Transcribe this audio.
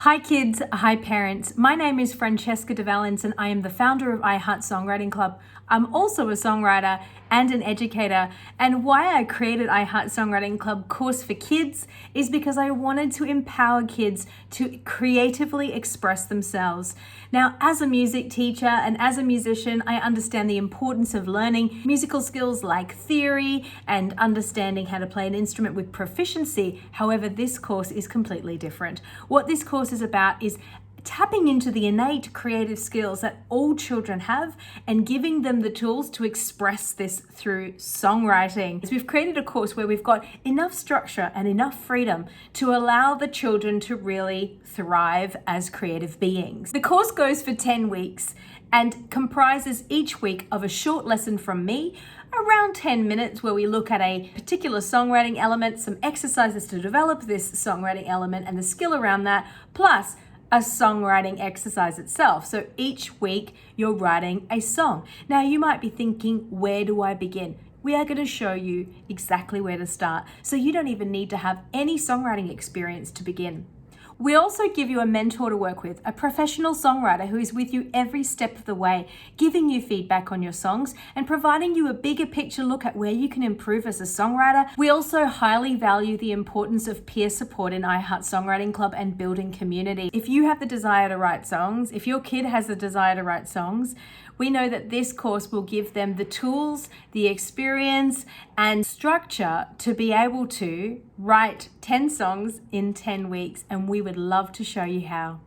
Hi kids, hi parents. My name is Francesca de Valens and I am the founder of Heart Songwriting Club. I'm also a songwriter and an educator, and why I created Heart Songwriting Club course for kids is because I wanted to empower kids to creatively express themselves. Now, as a music teacher and as a musician, I understand the importance of learning musical skills like theory and understanding how to play an instrument with proficiency. However, this course is completely different. What this course is about is tapping into the innate creative skills that all children have and giving them the tools to express this through songwriting. So we've created a course where we've got enough structure and enough freedom to allow the children to really thrive as creative beings. The course goes for 10 weeks and comprises each week of a short lesson from me, around 10 minutes, where we look at a particular songwriting element, some exercises to develop this songwriting element and the skill around that, plus a songwriting exercise itself. So each week you're writing a song. Now you might be thinking, where do I begin? We are going to show you exactly where to start, so you don't even need to have any songwriting experience to begin. We also give you a mentor to work with, a professional songwriter who is with you every step of the way, giving you feedback on your songs and providing you a bigger picture look at where you can improve as a songwriter. We also highly value the importance of peer support in Heart Songwriting Club and building community. If you have the desire to write songs, if your kid has the desire to write songs, we know that this course will give them the tools, the experience, and structure to be able to write 10 songs in 10 weeks, and we would love to show you how.